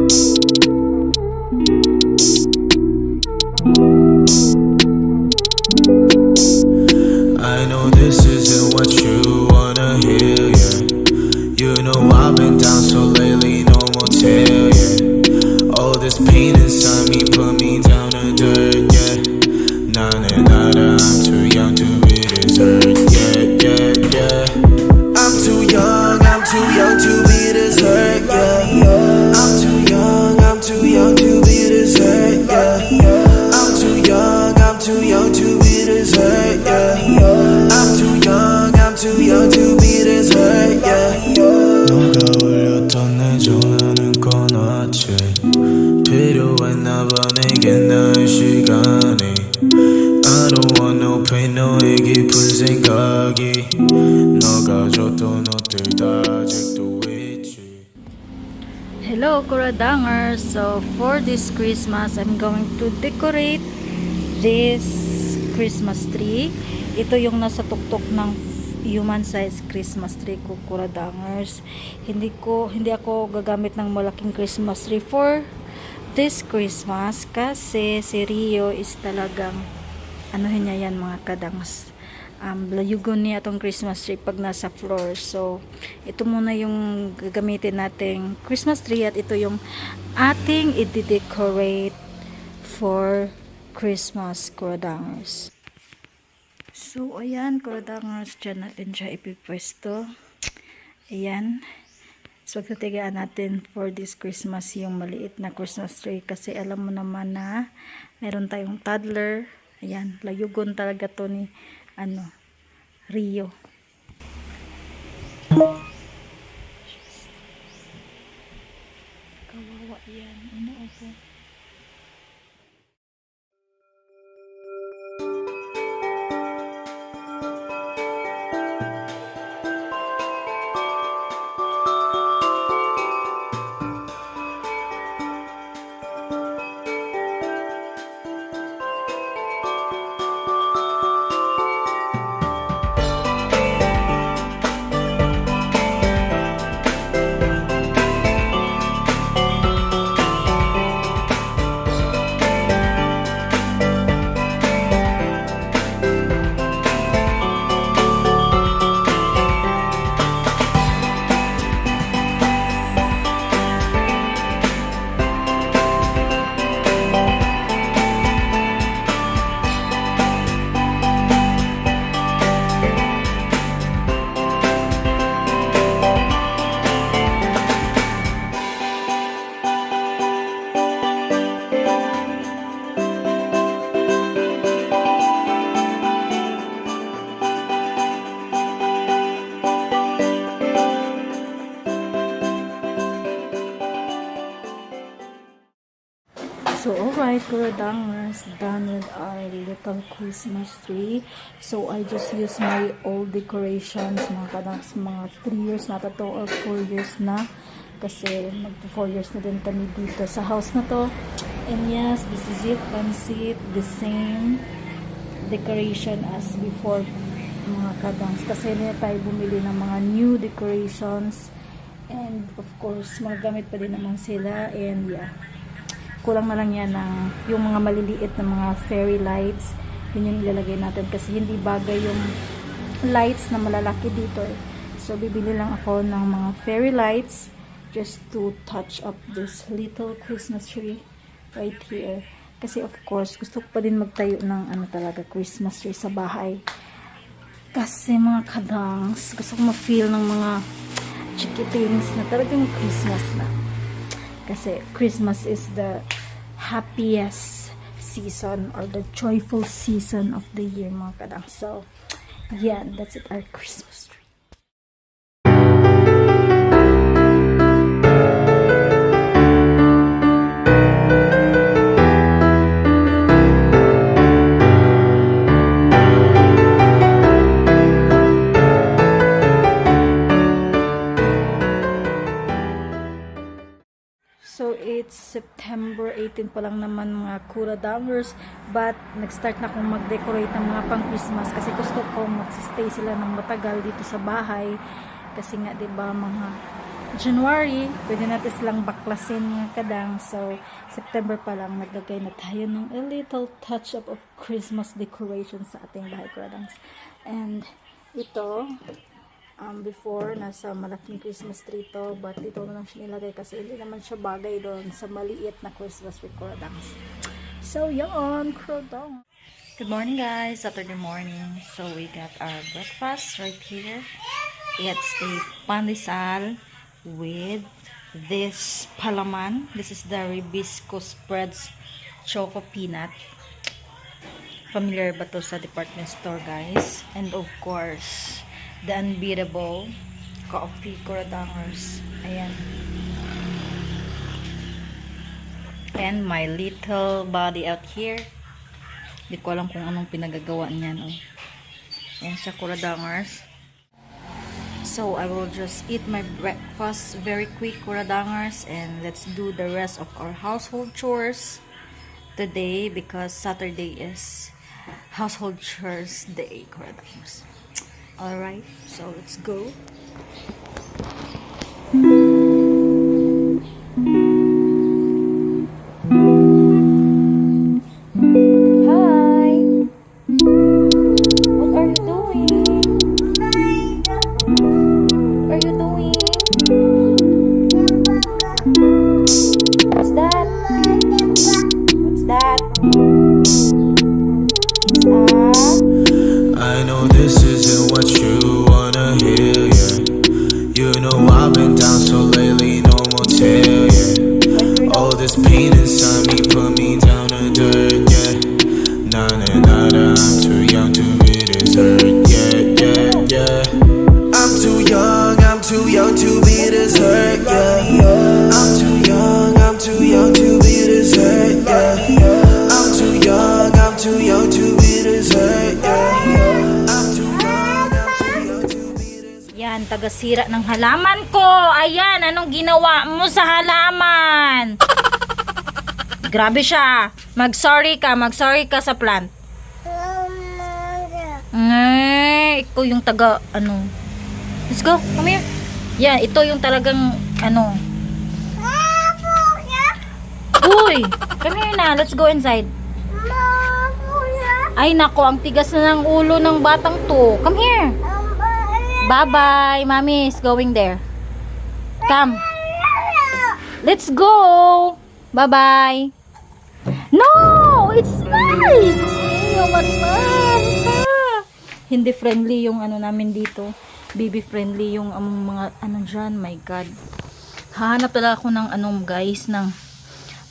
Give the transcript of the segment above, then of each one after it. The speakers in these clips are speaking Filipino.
I know this isn't what you wanna hear, yeah. You know I've been down so lately, no motel, yeah. All this pain inside me put me down to dirt, yeah. Nah, I'm too young to be this hurt, yeah. I'm too young to be this hurt, yeah. I'm too young to be this hurt, yeah. I'm too young to be this hurt, yeah. I'm too young to be this hurt, yeah. 너가 울렸던 내 전화는 꺼놨지. 필요했나 봐 내겐 나의 시간이. I don't want no pain, 너의 깊은 생각이. 너가 줬던 옷들 다 아직도 있지. Hello Kuradangerz! So for this Christmas, I'm going to decorate this Christmas tree. Ito yung nasa tuktok ng human size Christmas tree ko, Kuradangerz. Hindi ako gagamit ng malaking Christmas tree for this Christmas kasi si Rio is talagang anuhin niya yan mga kadangs. Layugon niya itong Christmas tree pag nasa floor. So ito muna yung gagamitin nating Christmas tree at ito yung ating i-decorate for Christmas, Kuradangerz. So ayan Kuradangerz, dyan natin siya ipipwesto. Ayan. So pagtatigaan natin for this Christmas yung maliit na Christmas tree kasi alam mo naman na meron tayong toddler. Ayan, layugon talaga to ni Rio. Kawawa yan, inuupo. So alright Kuradangerz, done with our little Christmas tree. So I just use my old decorations, mga kadangs, mga 3 years na to or 4 years na. Kasi magpo 4 years na din kami dito sa house na to. And yes, this is it, pansit, the same decoration as before mga kadangs. Kasi na tayo bumili ng mga new decorations. And of course, magagamit pa din naman sila. And yeah, kulang na lang yan ng yung mga maliliit na mga fairy lights. Yun yung ilalagay natin kasi hindi bagay yung lights na malalaki dito eh. So bibili lang ako ng mga fairy lights just to touch up this little Christmas tree right here. Kasi of course gusto ko pa din magtayo ng talaga Christmas tree sa bahay. Kasi mga kadangs, gusto ko ma-feel ng mga chikitings na talagang Christmas na. Kasi Christmas is the happiest season or the joyful season of the year mga kadang. So, yeah, that's it, our Christmas tree. So, it's September 18 pa lang naman mga Kuradangerz, but nag-start na akong mag-decorate ng mga pang-Christmas kasi gusto ko mag-stay sila ng matagal dito sa bahay kasi nga 'di ba mga January, pwede natin silang baklasin mga kadang. So, September pa lang, naglagay na tayo ng a little touch-up of Christmas decoration sa ating bahay Kuradangerz. And, ito, before, nasa malaking Christmas tree to, but ito na lang siya nilagay kasi hindi naman siya bagay doon sa maliit na Christmas with Kuradangerz. So, yun, Kuradangerz. Good morning guys, Saturday morning. So we got our breakfast right here. It's a pandesal with this palaman. This is the Ribisco Spreads Choco Peanut. Familiar ba to sa department store guys? And of course, the unbeatable coffee Kuradangerz. Ayan. And my little body out here. Hindi ko alam kung anong pinagagawa niyan. Oh. Ayan siya, Kuradangerz. So, I will just eat my breakfast very quick, Kuradangerz. And let's do the rest of our household chores today because Saturday is household chores day, Kuradangerz. Alright, so let's go. I know this isn't what you wanna hear, yeah. You know I've been down so lately, no motel, yeah. All this pain inside me put me down to dirt, yeah. Nah, nah, nah, nah, I'm too young to be this hurt, yeah, yeah, yeah. I'm too young to be this hurt, yeah. I'm too young to be this hurt, yeah. I'm too young to be this hurt, yeah. Yan, tagasira ng halaman ko. Ayan, anong ginawa mo sa halaman? Grabe siya. Mag-sorry ka sa plant. Ikaw yung taga, ano. Let's go, come here. Yan, ito yung talagang, ano. Uy, come here na, let's go inside. Ay, nako, ang tigas na ng ulo ng batang to. Come here. Bye-bye. Mommy is going there. Come. Let's go. Bye-bye. No! It's nice! Hindi friendly yung ano namin dito. Baby friendly yung mga ano dyan. My God. Hahanap talaga ako ng guys, ng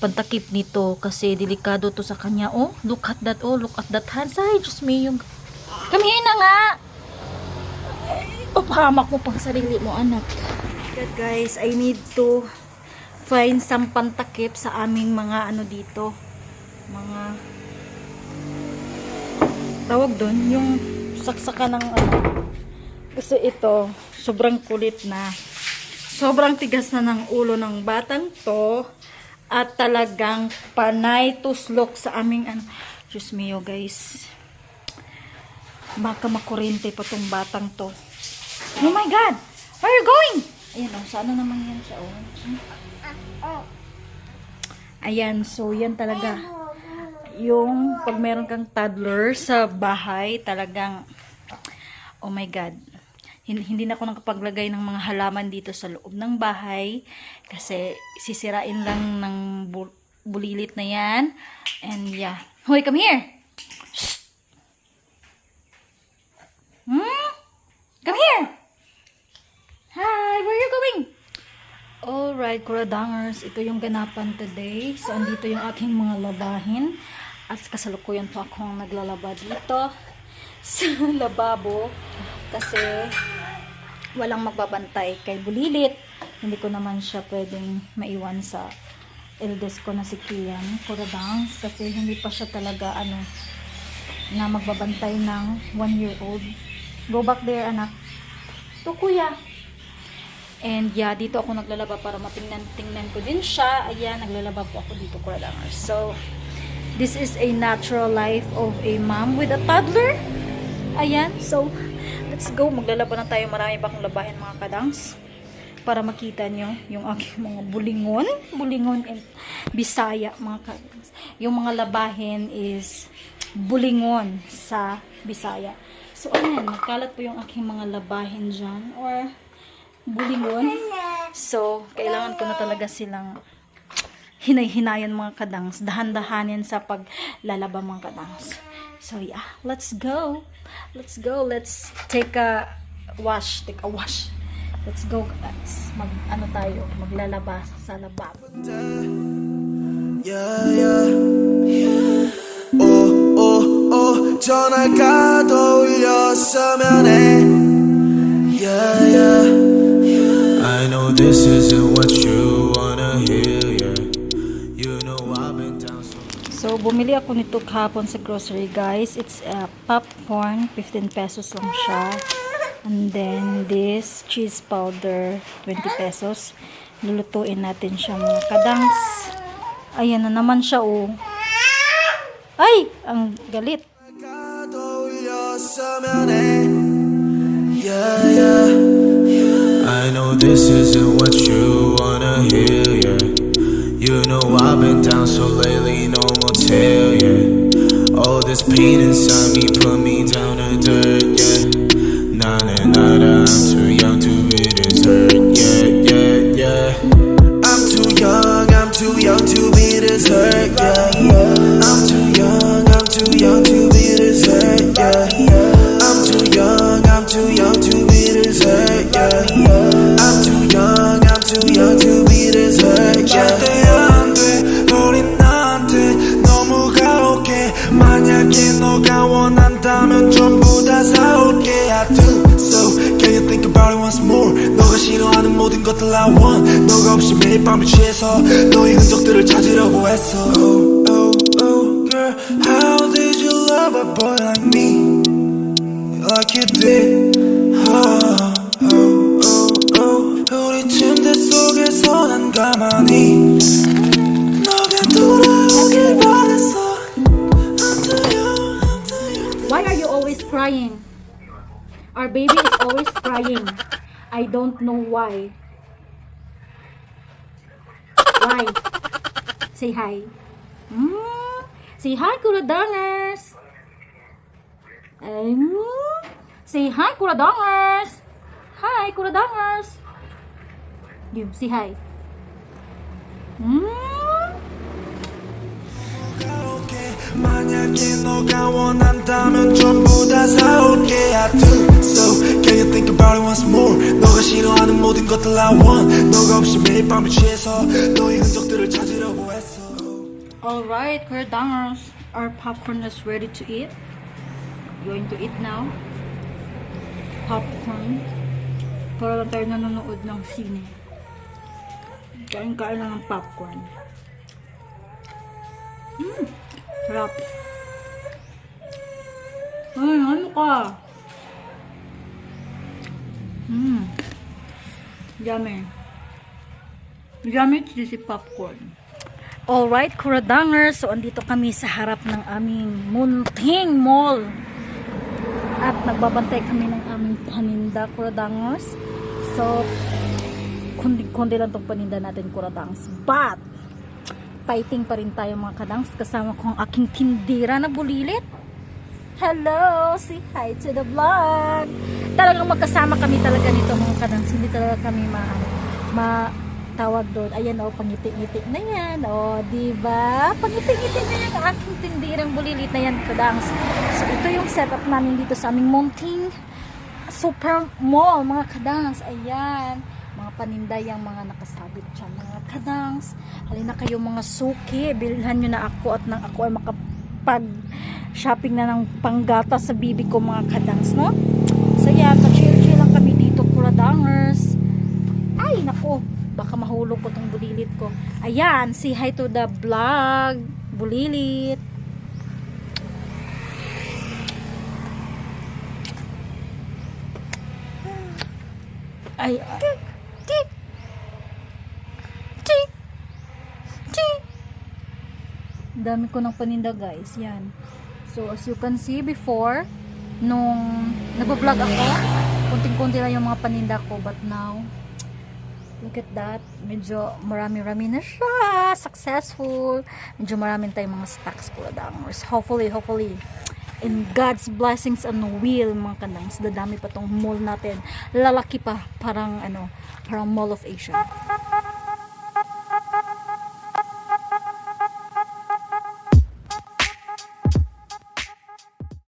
pantakip nito kasi delikado to sa kanya. Oh, look at that. Oh, look at that hands. Ay, just me yung... Come here na nga. Papahamak mo pang sarili mo, anak. God, guys, I need to find some pantakip sa aming mga ano dito. Mga tawag doon, yung saksaka ng ano. Kasi ito, sobrang kulit na. Sobrang tigas na ng ulo ng batang to. At talagang panay tuslok sa aming ano. Diyos mio, guys. Baka makuryente pa tong batang to. Oh my God! Where are you going? Ayan, oh. Sana naman yan siya, oh. Ayan, so yan talaga. Yung pag meron kang toddler sa bahay, talagang, oh my God. Hindi na ako nakapaglagay ng mga halaman dito sa loob ng bahay. Kasi sisirain lang ng bulilit na yan. And yeah. Hoy, come here! Shh! Come here! Hi! Where are you going? Alright, Kuradangerz. Ito yung ganapan today. So, andito yung aking mga labahin. At kasalukuyan po akong naglalaba dito sa lababo. Kasi walang magbabantay kay bulilit. Hindi ko naman siya pwedeng maiwan sa eldest ko na si Kian, Kuradangerz. Kasi hindi pa siya talaga na magbabantay ng 1-year-old. Go back there, anak. To kuya. And yeah, dito ako naglalaba para matingnan ko din siya. Ayan, naglalaba po ako dito, Kuradangerz. So, this is a natural life of a mom with a toddler. Ayan, so, let's go. Maglalaba na tayo. Marami pa akong labahin, mga kadangs. para makita nyo yung aking mga bulingon and Bisaya mga kadangs. Yung mga labahin is bulingon sa Bisaya. So ayan, nagkalat po yung aking mga labahin dyan or bulingon. So kailangan ko na talaga silang hinay-hinayan mga kadangs, dahan-dahanin sa paglalaba mga kadangs. So yeah, let's go, let's take a wash. Let's go guys, maglalaba sa lababo. 전화가 떠올렸으면 해. I know this isn't what you wanna hear, yeah. You know I've been down so. So bumili ako nito kahapon sa grocery guys. It's popcorn, 15 pesos lang siya. And then this cheese powder, 20 pesos. Lulutuin natin siya mga kadangs. Ayan na naman siya oh. Ay! Ang galit. I know this isn't what you wanna hear, yeah. You know I've been down so lately, no more tale, yeah. All this pain inside me put me down to dirt, yeah. Nah, I'm too young to be this hurt, yeah. I'm too young to be this hurt, yeah. I'm too young to be this hurt, yeah. I'm too young to be this hurt, yeah. I'm too young to be this hurt, yeah. 절대 안 돼, 우린 나한테 너무 가혹해. 만약에 너가 원한다면 전부 다 사올게. I do so, can you think about it once more? 너가 싫어하는 모든 것들 I want. 너가 없이 매일 밤을 취해서 너의 흔적들을 찾으려고 했어. Oh, girl, how did you love a boy like me? Like you did. 우리 침대 속에서 난 가만히 너가 돌아오길 바랬어. Why are you always crying? Our baby is always crying. I don't know why. Why? Say hi. Say hi, Kuradangerz. Say hi, Kuradangerz. Hi, Kuradangerz. You say hi. 만약에 너가 원한다면 전부 다 사올게. I do so, can you think about it once more? 너가 싫어하는 모든 것들 I want. 너가 없이 매일 밤을 취해서 너의 흔적들을 찾으려고 했어. Alright, Kuradangerz, our popcorn is ready to eat. Going to eat now. Popcorn. Para lang tayo nanonood ng sine. Kain-kain lang ng popcorn. Sarap. Ay, ano ka? Yummy. Yummy cheesy popcorn. Alright, Kuradangerz. So, andito kami sa harap ng aming munting mall. At nagbabantay kami ng aming paninda, Kuradangerz. So, kundi lang tong paninda natin, Kuradangerz. But, fighting pa rin tayo mga kadangs. Kasama ko ang aking tindira na bulilit. Hello! Say hi to the vlog! Talagang magkasama kami talaga nito mga kadangs. Hindi talaga kami tawag doon. Ayan o, pangiti-ngiti na yan. O, diba? Pangiti-ngiti na yan ang aking tindirang bulilit na yan, kadangs. So, ito yung setup namin dito sa aming munting super mall, mga kadangs. Ayan. Mga panindayang mga nakasabit dyan, mga kadangs. Halina kayo mga suki. Bilhan nyo na ako at nang ako ay makapag-shopping na ng panggata sa bibi ko, mga kadangs, no? So, yeah, ka-chill-chill lang kami dito, Kuradangerz. Ay, naku. Baka mahulog ko tong bulilit ko. Ayan, say hi to the vlog. Bulilit. Ay, dami ko ng paninda guys. Yan. So, as you can see before, nung nagbablog ako, kunting-kunti lang yung mga paninda ko. But now, Look at that. Medyo marami-rami na siya. Successful. Medyo maraming tayong mga stocks, Kuradangerz. Hopefully, in God's blessings and will, mga kandangs, dadami pa tong mall natin. Lalaki pa. Parang Mall of Asia.